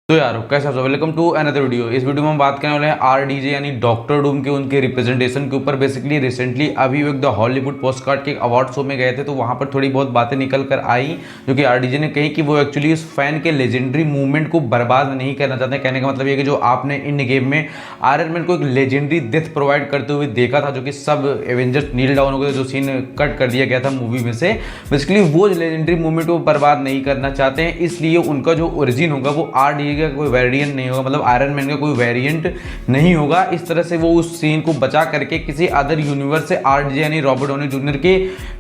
तो यार कैसा सब वेलकम टू अनदर वीडियो। इस वीडियो में हम बात करने वाले हैं आरडीजे यानी डॉक्टर डूम के उनके रिप्रेजेंटेशन के ऊपर। बेसिकली रिसेंटली अभी वो एक द हॉलीवुड पोस्टकार्ड के अवार्ड शो में गए थे, तो वहाँ पर थोड़ी बहुत बातें निकल कर आई जो कि आरडीजे ने कही कि वो एक्चुअली उस फैन के लेजेंडरी मूवमेंट को बर्बाद नहीं करना चाहते। कहने का मतलब ये कि जो आपने इन गेम में आयरन मैन को एक लेजेंडरी डेथ प्रोवाइड करते हुए देखा था, जो कि सब एवेंजर्स नील डाउन हो गए, जो सीन कट कर दिया गया था मूवी में से, बेसिकली वो लेजेंडरी मूवमेंट को बर्बाद नहीं करना चाहते हैं। इसलिए उनका जो ओरिजिन होगा वो आरडीजे का कोई वेरिएंट नहीं होगा, मतलब आयरन मैन का कोई वेरिएंट नहीं होगा। इस तरह से वो उस सीन को बचा करके किसी अदर यूनिवर्स से आरडीजे यानी रॉबर्ट डाउनी जूनियर के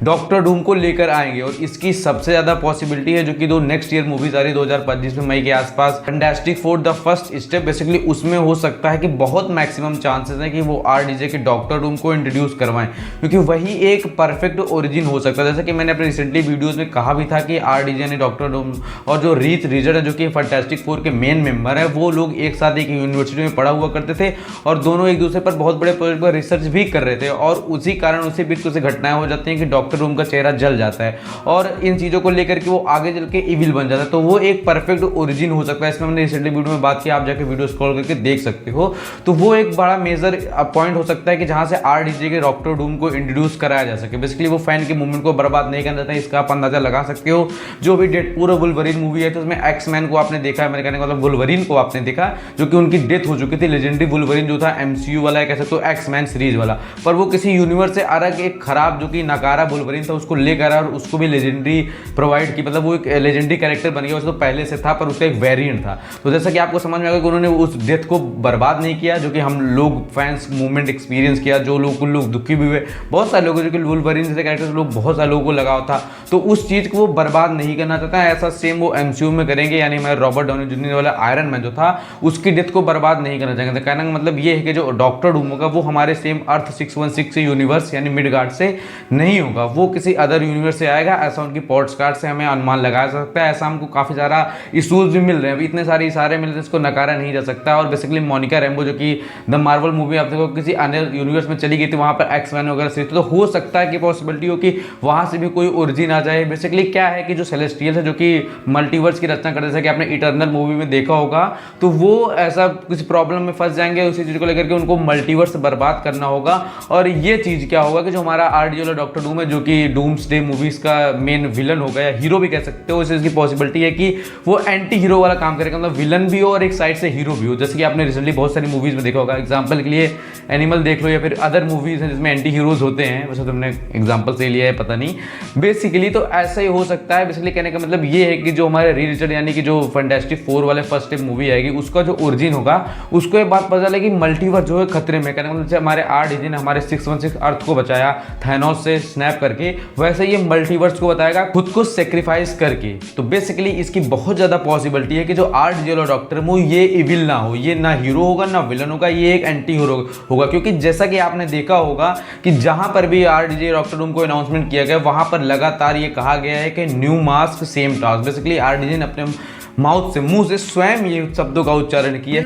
डॉक्टर डूम को लेकर आएंगे। और इसकी सबसे ज्यादा पॉसिबिलिटी है जो कि दो नेक्स्ट ईयर मूवीज आ रही 2025 में मई के आसपास, fantastic four the first step, basically उसमें हो सकता है कि बहुत मैक्सिमम चांसेस है कि वो आरडीजे के डॉक्टर डूम को इंट्रोड्यूस करवाएं, क्योंकि वही एक परफेक्ट ओरिजिन हो सकता है। जैसा कि मैंने अपने रिसेंटली वीडियोस में कहा भी था कि आरडीजे यानी डॉक्टर डूम और जो रीच रिचर्ड है जो कि फैंटास्टिक फोर के मेन मेंबर है, वो लोग एक साथ एक यूनिवर्सिटी में पढ़ा हुआ करते थे और दोनों एक दूसरे पर बहुत बड़े प्रोजेक्ट पर रिसर्च भी कर रहे थे। और उसी कारण उसी बीच कुछ घटनाएं हो जाती हैं कि डॉक्टर डूम का चेहरा जल जाता है और इन चीज़ों को लेकर के वो आगे चल के इविल बन जाता है। तो वो एक परफेक्ट ओरिजिन हो सकता है। इसमें हमने रिसेंटली वीडियो में बात की, आप जाके वीडियो स्क्रॉल करके देख सकते हो। तो वो एक बड़ा मेजर पॉइंट हो सकता है कि जहां से आरडीजे के डॉक्टर डूम को इंट्रोड्यूस कराया जा सके। बेसिकली वो फैन के मूवमेंट को बर्बाद नहीं करना चाहते हैं, इसका आप अंदाजा लगा सकते हो। जो भी डेडपूल और वुल्वरीन मूवी है तो उसमें एक्स-मैन को आपने देखा है, मेरे कहने का मतलब वुल्वरीन को आपने देखा, जो कि उनकी डेथ हो चुकी थी। लेजेंडरी वुल्वरीन जो था एमसीयू वाला, कह सकते हो एक्स-मैन सीरीज वाला, पर वो किसी यूनिवर्स से अलग एक खराब जो कि नकारा वुल्वरीन था उसको लेकर आया और उसको भी लेजेंडरी प्रोवाइड की, मतलब वो एक लेजेंडरी कैरेक्टर बन गया। उसको पहले से था पर उसका एक वेरिएंट था। तो जैसा कि आपको समझ में आएगा कि उन्होंने उस डेथ को बर्बाद नहीं किया जो कि हम लोग फैंस मूवमेंट एक्सपीरियंस किया, जो लोग दुखी भी हुए, बहुत सारे लोग जो कि वुल्वरीन जैसे कैरेक्टर लोग बहुत सारे लोगों को लगाव था, तो उस चीज को वो बर्बाद नहीं करना चाहता है। ऐसा सेम वो एमसीयू में करेंगे, यानी हमारे रॉबर्ट डाउनी जूनियर वाला आयरन मैन जो था उसकी डेथ को बर्बाद नहीं करना चाहेंगे। कहने का मतलब ये है कि जो डॉक्टर डूम होगा वो हमारे सेम अर्थ 616 यूनिवर्स यानी मिडगार्ड से नहीं होगा, वो किसी अदर यूनिवर्स से आएगा। ऐसा उनकी पॉडकास्ट से हमें अनुमान लगाया जा सकता है। ऐसा हमको काफी सारा इशूज भी मिल रहे हैं, अभी इतने सारे इशारे मिल रहे हैं, इसको नकारा नहीं जा सकता। और बेसिकली मोनिका रैम्बो जो कि द मार्वल मूवी आप देखो किसी अन्य यूनिवर्स में चली गई थी, वहां पर एक्स-मैन वगैरह से, तो हो सकता है कि पॉसिबिलिटी हो कि वहां से भी कोई ओरिजिन आ जाए। बेसिकली क्या है कि जो सेलेस्टियल है जो कि मल्टीवर्स की रचना करते, जैसे कि आपने इटर्नल मूवी में देखा होगा, तो वो ऐसा कुछ प्रॉब्लम में फंस जाएंगे, उसी चीज को लेकर के उनको मल्टीवर्स बर्बाद करना होगा। और ये चीज क्या होगा कि जो हमारा आरडीजे वाला डॉक्टर डूम है जो कि डूम्सडे मूवीज का मेन विलन होगा या हीरो भी कह सकते हो, इस चीज की पॉसिबिलिटी है कि वो एंटी हीरो वाला काम करेगा, मतलब विलन भी हो और एक साइड से हीरो भी हो। जैसे कि आपने रिसेंटली बहुत सारी मूवीज में देखा होगा, एग्जाम्पल के लिए एनिमल देख लो या फिर अदर मूवीज हैं जिसमें एंटी हीरोज होते हैं, वैसे तुमने एग्जाम्पल से लिया है पता नहीं, बेसिकली तो ऐसा ही हो सकता है। बेसिकली कहने का मतलब ये है कि जो हमारे री रिचर्ड यानी कि जो फैंटास्टिक फोर वाले फर्स्ट स्टेप मूवी आएगी उसका जो ओरिजिन होगा उसको ये बात पता चलेगी मल्टीवर्स जो है खतरे में। कहने का मतलब हमारे आरडीजे ने हमारे 616 अर्थ को बचाया थैनोस से स्नैप करके, वैसे ये मल्टीवर्स को बताएगा खुद को सेक्रीफाइस करके। तो बेसिकली इसकी बहुत ज्यादा पॉसिबिलिटी है कि जो आरडीजे वाला डॉक्टर वो ये इविल ना हो, ये ना हीरो होगा ना विलन होगा, ये एक एंटी हीरो होगा। क्योंकि जैसा कि आपने देखा होगा कि जहां पर भी आरडीजे डॉक्टर डूम को अनाउंसमेंट किया गया वहां पर लगातार ये कहा गया है कि new mask same task. Basically RDJ ने अपने माउथ से, मुंह से स्वयं ये शब्दों का उच्चारण किया।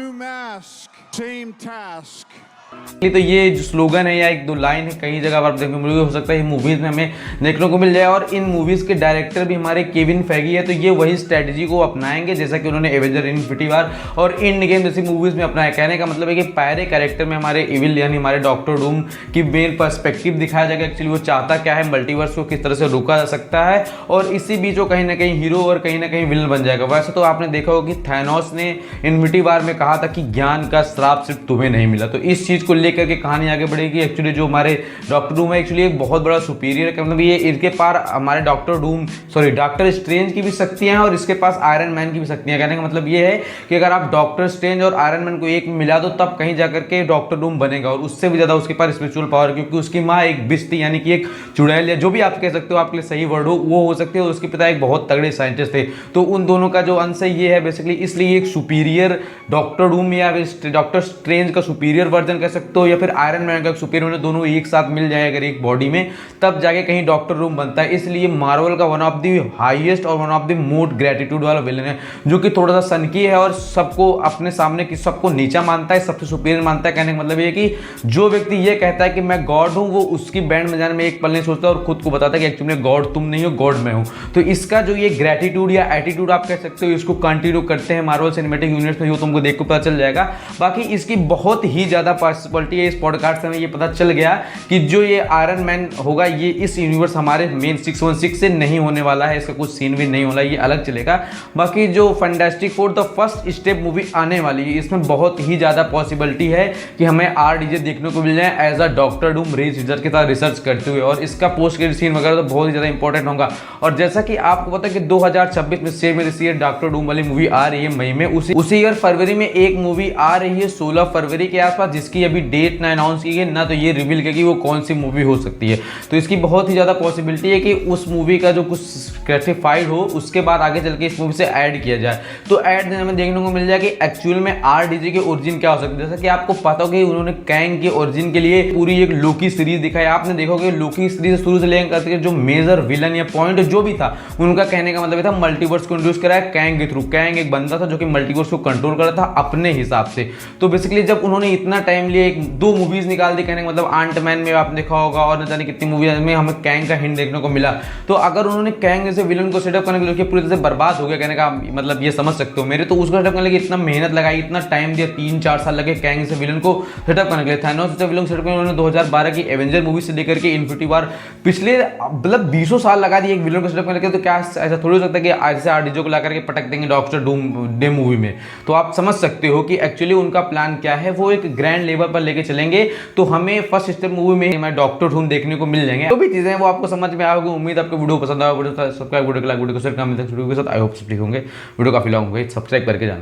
तो ये जो स्लोगन है या एक दो लाइन है कई जगह पर देखने को मिलेगी, हो सकता है ये मूवीज में हमें देखने को मिल जाए। और इन मूवीज के डायरेक्टर भी हमारे केविन फैगी है, तो ये वही स्ट्रेटजी को अपनाएंगे जैसा कि उन्होंने एवेंजर इन्फिनिटी वॉर और इंड गेम जैसी मूवीज में अपनाया। कहने का मतलब है कि पहले कैरेक्टर में हमारे इविल यानी हमारे डॉक्टर डूम की मेन पर्सपेक्टिव दिखाया जाएगा, एक्चुअली वो चाहता क्या है, मल्टीवर्स को किस तरह से रोका जा सकता है, और इसी बीच वो कहीं ना कहीं हीरो और कहीं ना कहीं विलन बन जाएगा। वैसे तो आपने देखा होगा कि थैनोस ने इन्फिनिटी वॉर में कहा था कि ज्ञान का श्राप सिर्फ तुम्हें नहीं मिला, तो इस चीज को लेकर के कहानी आगे बढ़ेगी। एक्चुअली जो हमारे डॉक्टर डूम है एक्चुअली एक बहुत बड़ा सुपीरियर है, मतलब ये इसके पार हमारे डॉक्टर स्ट्रेंज की भी शक्तियां हैं और इसके पास आयरन मैन की भी शक्तियां। कहने का मतलब ये है कि अगर आप डॉक्टर स्ट्रेंज और आयरन मैन को एक में मिला दो तब कहीं जाकर के डॉक्टर डूम बनेगा, और उससे भी ज्यादा उसके पास स्पिरिचुअल पावर, क्योंकि उसकी माँ एक बिस्ट थी यानी कि एक चुड़ैल या जो भी आप कह सकते हो, आपके लिए सही वर्ड हो सकते हो, उसके पिता एक बहुत तगड़े साइंटिस्ट थे। तो उन दोनों का जो अंश है ये है बेसिकली, इसलिए एक सुपीरियर डॉक्टर डूम या डॉक्टर स्ट्रेंज का सुपीरियर वर्जन कह सकते हो, या फिर आयरन मैन का सुपर हीरो, दोनों एक साथ मिल जाए अगर एक बॉडी में, तब जाके कहीं डॉक्टर डूम बनता है। इसलिए मार्वल का वन ऑफ द हाईएस्ट और one of the most gratitude वाला विलन है, जो कि थोड़ा सा सनकी है और सबको अपने सामने की सबको नीचा मानता है, सबसे सुपीरियर मानता है। कहने का मतलब ये कि जो व्यक्ति ये कहता है कि मैं गॉड हूं, वो उसकी बैंड बजाने में एक पल नहीं सोचता और खुद को बताता है कि एक्चुअली गॉड तुम नहीं हो, गॉड मैं हूं। तो इसका जो ये ग्रेटिट्यूड या एटीट्यूड आप कह सकते हो, इसको कंटिन्यू करते हैं मार्वल सिनेमैटिक यूनिवर्स में, जो तुमको देख को पता चल जाएगा। बाकी इसकी बहुत ही ज्यादा पॉसिबिलिटी है। इस पॉडकास्ट से हमें ये पता चल गया कि जो ये आयरन मैन होगा, ये इस यूनिवर्स हमारे मेन 616 से नहीं होने वाला है, इसका कुछ सीन भी नहीं होना, ये अलग चलेगा। बाकी जो fantastic four the first step movie आने वाली है, इसमें बहुत ही ज्यादा पॉसिबिलिटी है कि हमें RDJ देखने को मिल जाए एज अ डॉक्टर डूम रीड सीजर के साथ रिसर्च करते हुए, और इसका पोस्ट क्रेडिट सीन वगैरह तो बहुत ही ज्यादा इंपॉर्टेंट होगा। और जैसा कि आपको पता है कि 2026 में सेम इस ईयर डॉक्टर डूम वाली मूवी आ रही है मई में, उसी ईयर फरवरी में एक मूवी आ रही है 16 फरवरी के आसपास, जिसकी अभी डेट ना अनाउंस की गई ना तो ये रिवील किया कि वो कौन सी मूवी हो सकती है। तो इसकी बहुत ही ज्यादा पॉसिबिलिटी है कि उस मूवी का जो कुछ क्रेडिफाइड हो, उसके बाद आगे चल के इस मूवी से ऐड किया जाए। तो ऐड हमें देखने को मिल जाए कि एक्चुअल में RDJ के ओरिजिन क्या हो सकती है। जैसा कि आपको पता हो कि उन्होंने कैंग के ओरिजिन के लिए पूरी एक लोकी सीरीज दिखाई, आपने देखा होगा लोकी सीरीज शुरू से लेकर जो मेजर विलन या पॉइंट जो भी था, उनका कहने का मतलब था मल्टीवर्स को इंट्रोड्यूस कराया कैंग के थ्रू। कैंग एक बंदा था जो कि मल्टीवर्स को कंट्रोल कर रहा था अपने हिसाब से। तो बेसिकली जब उन्होंने इतना टाइम लिया, एक दो मूवीज निकाल दी, कहने का मतलब आंट मैन में आपने देखा होगा और न जाने कितनी मूवीज में हमें कैंग का हिंट देखने को मिला। तो अगर उन्होंने कैंग जैसे विलन को सेटअप करने के लिए पूरी तरह से बर्बाद हो गया, कहने का मतलब ये समझ सकते हो मेरे, तो उसको सेटअप करने के लिए इतना मेहनत लगाई, इतना टाइम दिया, 3-4 साल लगे कैंग से विलन को सेटअप करने के लिए। थैनोस जैसे विलन सेटअप करने उन्होंने 2012 की एवेंजर मूवी से लेकर के इन्फिनिटी वॉर, पिछले मतलब 20 साल लगा दिए एक विलन को सेटअप करने के लिए। तो क्या ऐसा थोड़ी हो सकता है कि आज से RDJ को ला करके पटक देंगे डॉक्टर डे मूवी में। तो आप समझ सकते हो कि एक्चुअली उनका प्लान क्या है, वो एक ग्रैंड लेवल पर लेके चलेंगे। तो हमें फर्स्ट स्टेप मूवी में हमारे डॉक्टर डूम देखने को मिल जाएंगे। तो भी चीजें वो आपको समझ में आओगे। उम्मीद आपको वीडियो पसंद आएगा, वीडियो सब्सक्राइब, वीडियो को लाइक, वीडियो को शेयर, कमेंट वीडियो के साथ आई होप सब ठीक होंगे। वीडियो काफी लॉन्ग हो गई, सब्सक्राइब करके जाना।